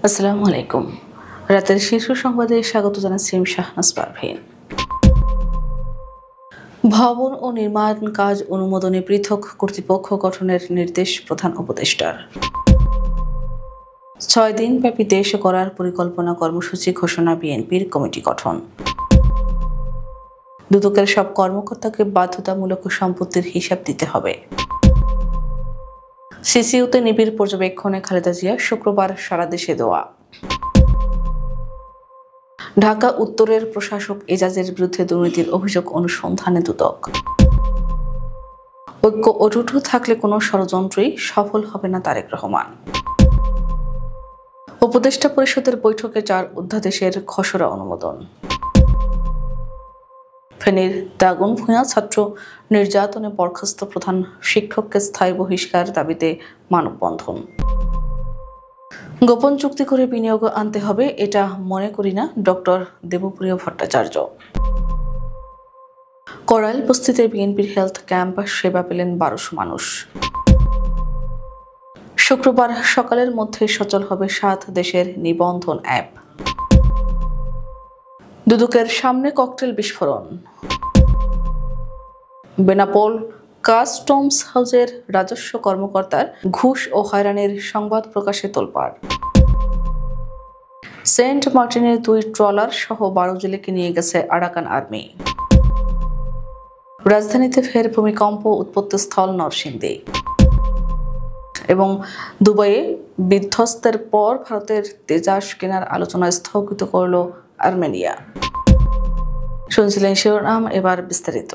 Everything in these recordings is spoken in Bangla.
আসসালামু আলাইকুম। রাতের শীর্ষ সংবাদে স্বাগত জানাচ্ছি শাহনাজ পারভীন। ভবন ও নির্মাণ কাজ অনুমোদনে পৃথক কর্তৃপক্ষ গঠনের নির্দেশ প্রধান উপদেষ্টার। 6 দিনব্যাপী দেশ করার পরিকল্পনা কর্মসূচি ঘোষণা বিএনপির কমিটি গঠন। দুদকের সব কর্মকর্তাকে বাধ্যতামূলক সম্পত্তির হিসাব দিতে হবে। সিসিইউতে নিবিড় পর্যবেক্ষণে খালেদা জিয়া শুক্রবার সারা দেশে দোয়া। ঢাকা উত্তরের প্রশাসক এজাজের বিরুদ্ধে দুর্নীতির অভিযোগ অনুসন্ধানে দুদক। ঐক্য অটুট থাকলে কোনো ষড়যন্ত্রই সফল হবে না তারেক রহমান। উপদেষ্টা পরিষদের বৈঠকে 4 অধ্যাদেশের খসড়া অনুমোদন। ফেনীর দাগনভূঞা ছাত্র নির্যাতনে বরখাস্ত প্রধান শিক্ষককে স্থায়ী বহিষ্কার দাবিতে মানববন্ধন। গোপন চুক্তি করে বিনিয়োগ আনতে হবে এটা মনে করি না, ডক্টর দেবপ্রিয় ভট্টাচার্য। করাইল বস্তিতে বিএনপির হেলথ ক্যাম্প সেবা পেলেন 1200 মানুষ। শুক্রবার সকালের মধ্যে সচল হবে 7 দেশের নিবন্ধন অ্যাপ। দুদকের সামনে ককটেল বিস্ফোরণ। বেনাপোল কাস্টমস হাউসের রাজস্ব কর্মকর্তার ঘুষ ও হয়রানির সংবাদ প্রকাশে তোলপাড়। সেন্ট মার্টিনের 2 ট্রলার সহ 12 জেলেকে নিয়ে গেছে আরাকান আর্মি। রাজধানীতে ফের ভূমিকম্প, উৎপত্তিস্থল নরসিংদী। এবং দুবাইয়ে বিধ্বস্তের পর ভারতের তেজাস কেনার আলোচনা স্থগিত করল আর্মেনিয়া। শুনছিলেন শিরোনাম, এবার বিস্তারিত।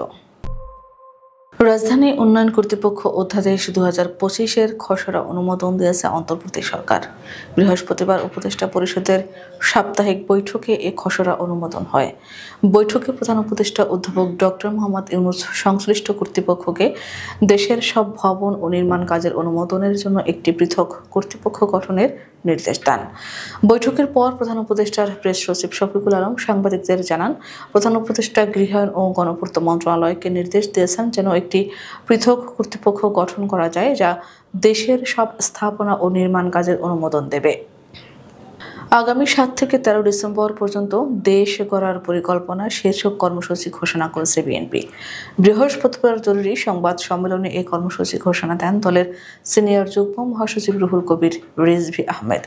রাজধানী উন্নয়ন কর্তৃপক্ষ অধ্যাদেশ 2025-এর খসড়া অনুমোদন দিয়েছে অন্তর্বর্তী সরকার। বৃহস্পতিবার উপদেষ্টা পরিষদের সাপ্তাহিক বৈঠকে এ খসড়া অনুমোদন হয়। বৈঠকে প্রধান উপদেষ্টা অধ্যাপক ডক্টর মোহাম্মদ ইউনূস সংশ্লিষ্ট কর্তৃপক্ষকে দেশের সব ভবন ও নির্মাণ কাজের অনুমোদনের জন্য একটি পৃথক কর্তৃপক্ষ গঠনের নির্দেশ দেন। বৈঠকের পর প্রধান উপদেষ্টার প্রেস সচিব শফিকুল আলম সাংবাদিকদের জানান, প্রধান উপদেষ্টা গৃহায়ণ ও গণপূর্ত মন্ত্রণালয়কে নির্দেশ দিয়েছেন যেন একটি পৃথক কর্তৃপক্ষ গঠন করা যায় যা দেশের সব স্থাপনা ও নির্মাণ কাজের অনুমোদন দেবে। আগামী 7 থেকে 13 ডিসেম্বর পর্যন্ত দেশ গড়ার পরিকল্পনা শীর্ষক কর্মসূচি ঘোষণা করেছে বিএনপি। বৃহস্পতিবার জরুরি সংবাদ সম্মেলনে এই কর্মসূচি ঘোষণা দেন দলের সিনিয়র যুগ্ম মহাসচিব রুহুল কবির রিজভী আহমেদ।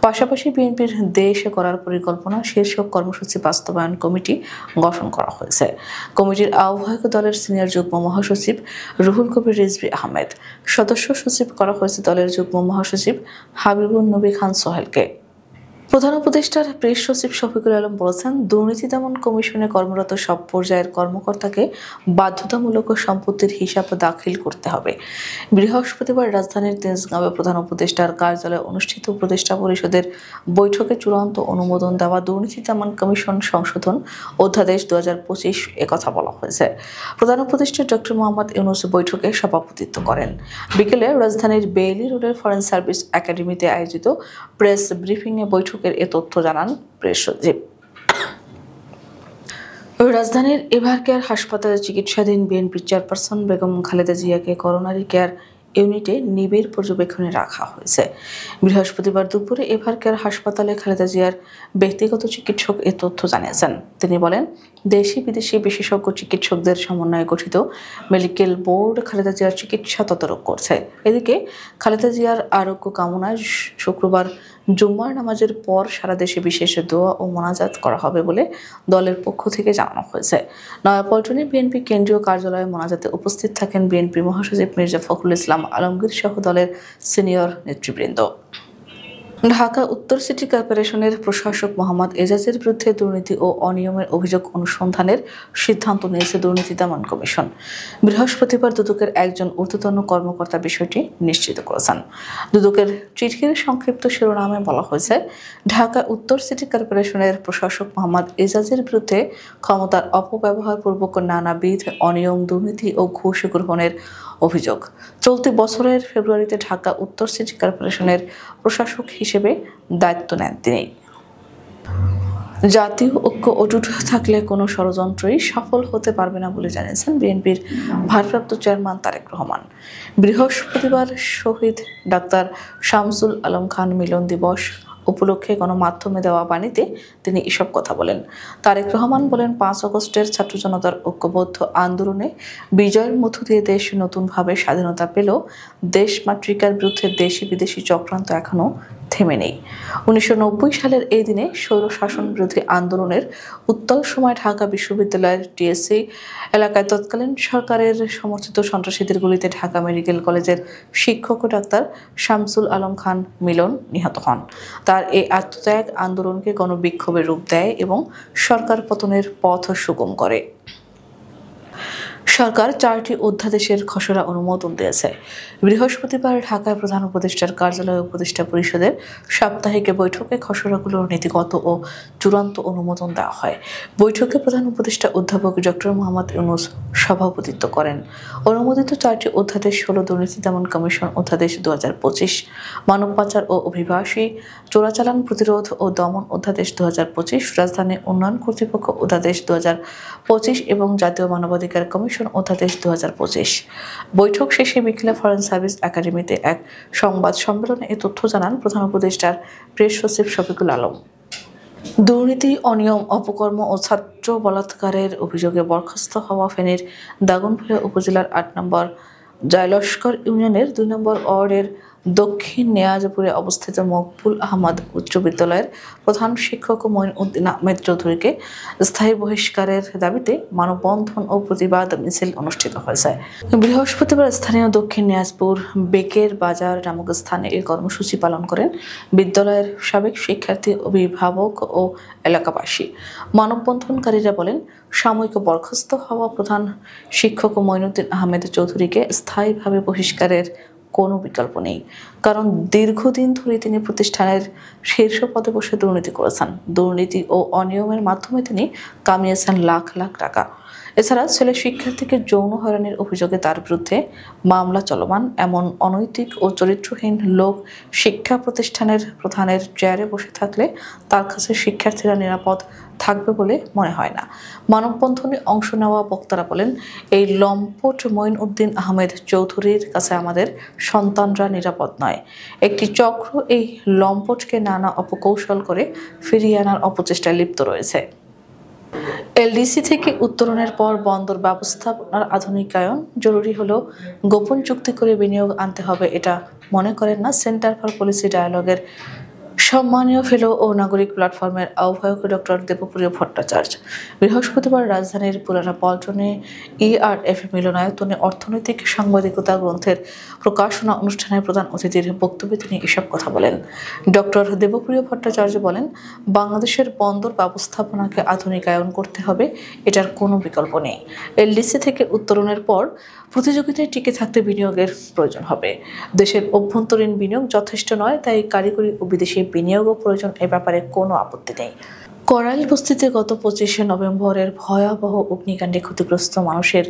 পাশাপাশি বিএনপির দেশ গড়ার পরিকল্পনা শীর্ষক কর্মসূচি বাস্তবায়ন কমিটি গঠন করা হয়েছে। কমিটির আহ্বায়ক দলের সিনিয়র যুগ্ম মহাসচিব রুহুল কবির রিজভী আহমেদ, সদস্য সচিব করা হয়েছে দলের যুগ্ম মহাসচিব হাবিবুন নবী খান সোহেলকে। প্রধান উপদেষ্টার প্রেস সচিব শফিকুল আলম বলেছেন, দুর্নীতি দমন কমিশনে কর্মরত সব পর্যায়ের কর্মকর্তাকে বাধ্যতামূলক সম্পত্তির হিসাব দাখিল করতে হবে। বৃহস্পতিবার রাজধানীর তেজগাঁওয়ে প্রধান উপদেষ্টার কার্যালয়ে অনুষ্ঠিত উপদেষ্টা পরিষদের বৈঠকে চূড়ান্ত অনুমোদন দেওয়া দুর্নীতি দমন কমিশন সংশোধন অধ্যাদেশ 2025 একথা বলা হয়েছে। প্রধান উপদেষ্টা ডক্টর মোহাম্মদ ইউনূস বৈঠকে সভাপতিত্ব করেন। বিকেলে রাজধানীর বেইলি রোডের ফরেন সার্ভিস একাডেমিতে আয়োজিত প্রেস ব্রিফিংয়ে বৈঠকের এ তথ্য জানান প্রেস সচিব। রাজধানীর এভারকেয়ার হাসপাতালে চিকিৎসাধীন বিএনপির চেয়ারপারসন বেগম খালেদা জিয়াকে করোনারি কেয়ার ইউনিটে নিবিড় পর্যবেক্ষণে রাখা হয়েছে। বৃহস্পতিবার দুপুরে এভারকেয়ার হাসপাতালে খালেদা জিয়ার ব্যক্তিগত চিকিৎসক এ তথ্য জানিয়েছেন। তিনি বলেন, দেশি বিদেশি বিশেষজ্ঞ চিকিৎসকদের সমন্বয়ে গঠিত মেডিকেল বোর্ড খালেদা জিয়ার চিকিৎসা তদারক করছে। এদিকে খালেদা জিয়ার আরোগ্য কামনায় শুক্রবার জুম্মার নামাজের পর সারা দেশে বিশেষ দোয়া ও মোনাজাত করা হবে বলে দলের পক্ষ থেকে জানানো হয়েছে। নয়াপল্টনে বিএনপি কেন্দ্রীয় কার্যালয়ে মোনাজাতে উপস্থিত থাকেন বিএনপি মহাসচিব মির্জা ফখরুল ইসলাম আলমগীর সহ দলের সিনিয়র নেতৃবৃন্দ। ঢাকা উত্তর সিটি কর্পোরেশনের প্রশাসক মোহাম্মদ এজাজের বিরুদ্ধে দুর্নীতি ও অনিয়মের অভিযোগ অনুসন্ধানের সিদ্ধান্ত নিয়েছে দুর্নীতি দমন কমিশন। বৃহস্পতিবার দুদকের একজন ঊর্ধ্বতন কর্মকর্তা বিষয়টি নিশ্চিত করেছেন। দুদকের চিঠির সংক্ষিপ্ত শিরোনামে বলা হয়েছে, ঢাকা উত্তর সিটি কর্পোরেশনের প্রশাসক মোহাম্মদ এজাজের বিরুদ্ধে ক্ষমতার অপব্যবহারপূর্বক নানাবিধ অনিয়ম, দুর্নীতি ও ঘুষ গ্রহণের অভিযোগ। চলতি বছরের ফেব্রুয়ারিতে ঢাকা উত্তর সিটি কর্পোরেশনের প্রশাসক হিসেবে দায়িত্ব নেন তিনি। জাতীয় ঐক্য অটুট থাকলে কোনো ষড়যন্ত্রই সফল হতে পারবে না বলে জানিয়েছেন বিএনপির ভারপ্রাপ্ত চেয়ারম্যান তারেক রহমান। বৃহস্পতিবার শহীদ ডাক্তার শামসুল আলম খান মিলন দিবস উপলক্ষে গণমাধ্যমে দেওয়া বাণীতে তিনি এসব কথা বলেন। তারেক রহমান বলেন, 5 আগস্টের ছাত্র জনতার ঐক্যবদ্ধ আন্দোলনে বিজয়ের মধ্য দিয়ে দেশ নতুনভাবে স্বাধীনতা পেলেও দেশমাতৃকার বিরুদ্ধে দেশি বিদেশি চক্রান্ত এখনও থেমে নেই। 1990 সালের এই দিনে স্বৈর শাসন বিরোধী আন্দোলনের উত্তাল সময় ঢাকা বিশ্ববিদ্যালয়ের টিএসসি এলাকায় তৎকালীন সরকারের সমর্থিত সন্ত্রাসীদের গুলিতে ঢাকা মেডিকেল কলেজের শিক্ষক ও ডাক্তার শামসুল আলম খান মিলন নিহত হন। তার এই আত্মত্যাগ আন্দোলনকে গণবিক্ষোভের রূপ দেয় এবং সরকার পতনের পথ সুগম করে। সরকার 4টি অধ্যাদেশের খসড়া অনুমোদন দিয়েছে। বৃহস্পতিবার ঢাকায় প্রধান উপদেষ্টার কার্যালয়ে উপদেষ্টা পরিষদের সাপ্তাহিক বৈঠকে খসড়াগুলোর নীতিগত ও চূড়ান্ত অনুমোদন দেওয়া হয়। বৈঠকে প্রধান উপদেষ্টা অধ্যাপক ডক্টর মোহাম্মদ ইউনূস সভাপতিত্ব করেন। অনুমোদিত 4টি অধ্যাদেশ হলো দুর্নীতি দমন কমিশন অধ্যাদেশ 2025, মানব পাচার ও অভিবাসী চোরাচালান প্রতিরোধ ও দমন অধ্যাদেশ 2025, রাজধানী উন্নয়ন কর্তৃপক্ষ অধ্যাদেশ 2025 এবং জাতীয় মানবাধিকার কমিশন অধ্যাদেশ 2025। বৈঠক শেষে বিকেলে ফরেন সার্ভিস একাডেমিতে এক সংবাদ সম্মেলনে এ তথ্য জানান প্রধান উপদেষ্টার প্রেস সচিব শফিকুল আলম। দুর্নীতি, অনিয়ম, অপকর্ম ও ছাত্র বলাৎকারের অভিযোগে বরখাস্ত হওয়া ফেনীর দাগনভূঞা উপজেলার 8 নম্বর জয়লস্কর ইউনিয়নের 2 নম্বর ওয়ার্ডের দক্ষিণ নেয়াজপুরে অবস্থিত মকবুল আহমদ উচ্চ বিদ্যালয়ের প্রধান শিক্ষক মঈনউদ্দিন আহমেদ চৌধুরীকে স্থায়ী বহিষ্কারের দাবিতে মানববন্ধন ও প্রতিবাদ মিছিল অনুষ্ঠিত হয়েছে। বৃহস্পতিবার স্থানীয় দক্ষিণ নেয়াজপুর বেকের বাজার নামক স্থানে এই কর্মসূচি পালন করেন বিদ্যালয়ের সাবেক শিক্ষার্থী, অভিভাবক ও এলাকাবাসী। মানববন্ধনকারীরা বলেন, সাময়িক বরখাস্ত হওয়া প্রধান শিক্ষক মঈনউদ্দিন আহমেদ চৌধুরীকে স্থায়ীভাবে বহিষ্কারের কোনো বিকল্প নেই, কারণ দীর্ঘদিন ধরে তিনি প্রতিষ্ঠানের শীর্ষ পদে বসে দুর্নীতি করেছেন। দুর্নীতি ও অনিয়মের মাধ্যমে তিনি কামিয়েছেন লাখ লাখ টাকা। এছাড়া ছেলে শিক্ষার্থীকে যৌন হয়রানির অভিযোগে তার বিরুদ্ধে মামলা চলমান। এমন অনৈতিক ও চরিত্রহীন লোক শিক্ষা প্রতিষ্ঠানের প্রধানের চেয়ারে বসে থাকলে তার কাছে শিক্ষার্থীরা নিরাপদ থাকবে বলে মনে হয় না। মানববন্ধনে অংশ নেওয়া বক্তারা বলেন, এই লম্পট মঈনউদ্দিন আহমেদ চৌধুরীর কাছে আমাদের সন্তানরা নিরাপদ নয়। একটি চক্র এই লম্পটকে নানা অপকৌশল করে ফিরিয়ে আনার অপচেষ্টায় লিপ্ত রয়েছে। এলডিসি থেকে উত্তরণের পর বন্দর ব্যবস্থাপনার আধুনিকায়ন জরুরি হলেও গোপন চুক্তি করে বিনিয়োগ আনতে হবে, এটা মনে করেন না সেন্টার ফর পলিসি ডায়ালগের সম্মানীয় ফেলো ও নাগরিক প্ল্যাটফর্মের আহ্বায়ক ডক্টর দেবপ্রিয় ভট্টাচার্য। বৃহস্পতিবার রাজধানীর পুরানা পল্টনে ERF মিলনায়তনে অর্থনৈতিক সাংবাদিকতা গ্রন্থের প্রকাশনা অনুষ্ঠানে প্রধান অতিথির বক্তব্যে তিনি এসব কথা বলেন। ডক্টর দেবপ্রিয় ভট্টাচার্য বলেন, বাংলাদেশের বন্দর ব্যবস্থাপনাকে আধুনিকায়ন করতে হবে, এটার কোনো বিকল্প নেই। এলডিসি থেকে উত্তরণের পর প্রতিযোগিতায় টিকে থাকতে বিনিয়োগের প্রয়োজন হবে। দেশের অভ্যন্তরীণ বিনিয়োগ যথেষ্ট নয়, তাই কারিগরি ও বিদেশি বিনিয়োগও প্রয়োজন, এ ব্যাপারে কোনো আপত্তি নেই। করাইল বস্তিতে গত 25শে নভেম্বরের ভয়াবহ অগ্নিকাণ্ডে ক্ষতিগ্রস্ত মানুষের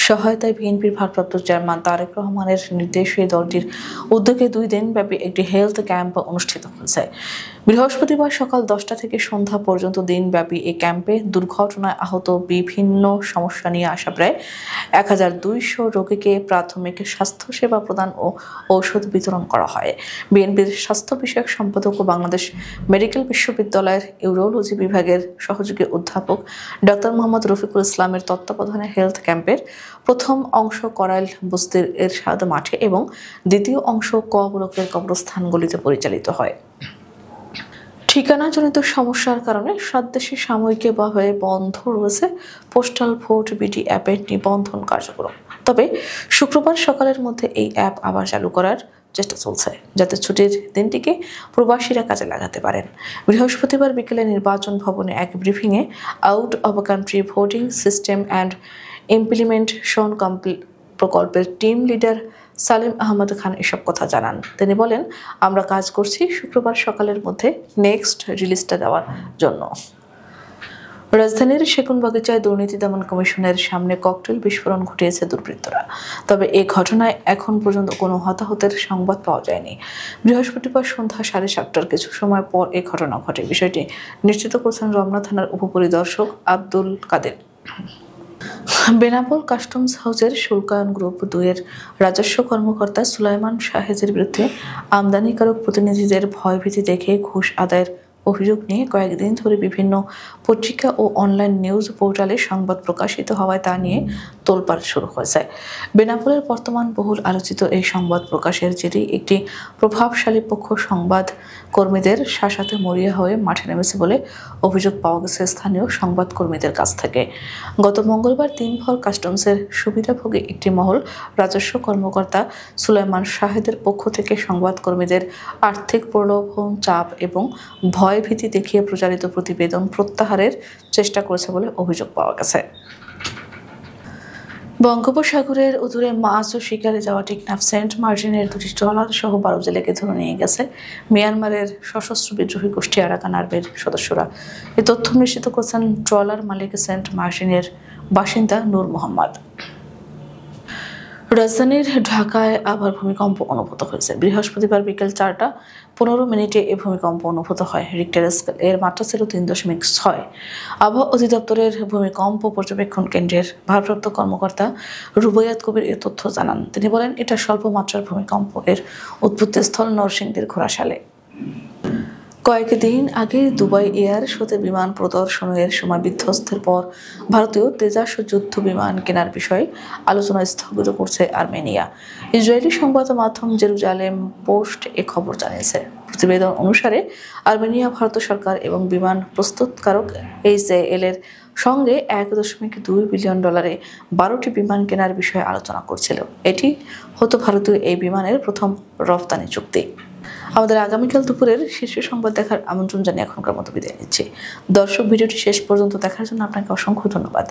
সহায়তায় বিএনপির ভারপ্রাপ্ত চেয়ারম্যান তারেক রহমানের নির্দেশে দলটির উদ্যোগে 2 দিনব্যাপী একটি হেলথ ক্যাম্প অনুষ্ঠিত হয়েছে। বৃহস্পতিবার সকাল 10টা থেকে সন্ধ্যা পর্যন্ত দিনব্যাপী এই ক্যাম্পে দুর্ঘটনায় আহত বিভিন্ন সমস্যা নিয়ে আসা প্রায় 1200 রোগীকে প্রাথমিক স্বাস্থ্যসেবা প্রদান ও ঔষধ বিতরণ করা হয়। বিএনপির স্বাস্থ্য বিষয়ক সম্পাদক ও বাংলাদেশ মেডিকেল বিশ্ববিদ্যালয়ের ইউরোলজি বিভাগের সহযোগী অধ্যাপক ডক্টর মোহাম্মদ রফিকুল ইসলামের তত্ত্বাবধানে হেলথ ক্যাম্পের প্রথম অংশ করাইল বস্তির এরশাদ মাঠে এবং দ্বিতীয় অংশ ক ব্লকের কবরস্থানগুলিতে পরিচালিত হয়। ঠিকানাজনিত সমস্যার কারণে 7 দেশে সাময়িকভাবে বন্ধ রয়েছে পোস্টাল ভোট বিডি অ্যাপের নিবন্ধন কার্যক্রম। তবে শুক্রবার সকালের মধ্যে এই অ্যাপ আবার চালু করার চেষ্টা চলছে, যাতে ছুটির দিনটিকে প্রবাসীরা কাজে লাগাতে পারেন। বৃহস্পতিবার বিকেলে নির্বাচন ভবনে এক ব্রিফিংয়ে out of country voting system and implementation প্রকল্পের টিম লিডার সালিম আহমদ খান এসব কথা জানান। তিনি বলেন, আমরা কাজ করছি শুক্রবার সকালের মধ্যে নেক্সট রিলিজটা দেওয়ার জন্য। রাজধানীর সেগুনবাগিচায় দুর্নীতি দমন কমিশনের সামনে ককটেল বিস্ফোরণ ঘটিয়েছে দুর্বৃত্তরা। তবে এই ঘটনায় এখন পর্যন্ত কোনো হতাহতের সংবাদ পাওয়া যায়নি। বৃহস্পতিবার সন্ধ্যা 7:30টার কিছু সময় পর এই ঘটনা ঘটে। বিষয়টি নিশ্চিত করেছেন রমনা থানার উপপরিদর্শক আব্দুল কাদের। বেনাপোল কাস্টমস হাউসের শুল্কায়ন গ্রুপ 2-এর রাজস্ব কর্মকর্তা সুলাইমান শাহেদের বিরুদ্ধে আমদানিকারক প্রতিনিধিদের ভয়ভীতি দেখে ঘুষ আদায়ের অভিযোগ নিয়ে কয়েকদিন ধরে বিভিন্ন পত্রিকা ও অনলাইন নিউজ পোর্টালে সংবাদ প্রকাশিত হওয়ায় তা নিয়ে তোলপাড় শুরু হয়েছে। বেনাপোলের বর্তমান বহুল আলোচিত এই সংবাদ প্রকাশের জেরে একটি প্রভাবশালী পক্ষ সংবাদ কর্মীদের শাসাতে মরিয়া হয়ে মাঠে নেমেছে বলে অভিযোগ পাওয়া গেছে স্থানীয় সংবাদ কর্মীদের কাছ থেকে। গত মঙ্গলবার দিনভর কাস্টমসের সুবিধাভোগী একটি মহল রাজস্ব কর্মকর্তা সুলাইমান শাহেদের পক্ষ থেকে সংবাদ কর্মীদের আর্থিক প্রলোভন, চাপ এবং ভয়ভীতি দেখিয়ে প্রচারিত প্রতিবেদন প্রত্যাহারের চেষ্টা করেছে বলে অভিযোগ পাওয়া গেছে। বঙ্গোপসাগরের উত্তরে মাছ ও শিকারে যাওয়া টেকনাফ সেন্ট মার্টিনের 2টি ট্রলার সহ 12 জেলেকে ধরে নিয়ে গেছে মিয়ানমারের সশস্ত্র বিদ্রোহী গোষ্ঠী আরাকান আর্মির সদস্যরা। এই তথ্য নিশ্চিত করেছেন ট্রলার মালিক সেন্ট মার্টিনের বাসিন্দা নূর মোহাম্মদ। রাজধানীর ঢাকায় আবার ভূমিকম্প অনুভূত হয়েছে। বৃহস্পতিবার বিকেল 4টা 15 এ ভূমিকম্প অনুভূত হয়। রিক্টার স্কেলের মাত্রা ছিল 3.6। আবহাওয়া অধিদপ্তরের ভূমিকম্প পর্যবেক্ষণ কেন্দ্রের ভারপ্রাপ্ত কর্মকর্তা রুবাইয়াত কবির এ তথ্য জানান। তিনি বলেন, এটা স্বল্প মাত্রার ভূমিকম্প। এর উৎপত্তিস্থল নরসিংদীর ঘোড়াশালে। কয়েকদিন আগে দুবাই এয়ার শোতে বিমান প্রদর্শনের সময় বিধ্বস্তের পর ভারতীয় তেজাস যুদ্ধ বিমান কেনার বিষয়ে আলোচনা স্থগিত করছে আর্মেনিয়া। ইসরায়েলি সংবাদ মাধ্যম জেরুজালেম পোস্ট এ খবর জানিয়েছে। প্রতিবেদন অনুসারে আর্মেনিয়া ভারত সরকার এবং বিমান প্রস্তুতকারক HAL এর সঙ্গে $1.2 বিলিয়ন 12টি বিমান কেনার বিষয়ে আলোচনা করছিল। এটি হতো ভারতীয় এই বিমানের প্রথম রফতানি চুক্তি। আমাদের আগামীকাল দুপুরের শীর্ষ সংবাদ দেখার আমন্ত্রণ জানিয়ে এখনকার মতো বিদায় নিচ্ছি। দর্শক, ভিডিওটি শেষ পর্যন্ত দেখার জন্য আপনাকে অসংখ্য ধন্যবাদ।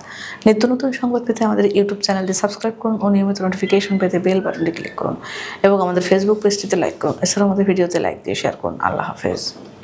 নিত্য নতুন সংবাদ পেতে আমাদের ইউটিউব চ্যানেলটি সাবস্ক্রাইব করুন ও নিয়মিত নোটিফিকেশন পেতে বেল বাটনটি ক্লিক করুন এবং আমাদের ফেসবুক পেজটিতে লাইক করুন। এছাড়াও আমাদের ভিডিওতে লাইক দিয়ে শেয়ার করুন। আল্লাহ হাফেজ।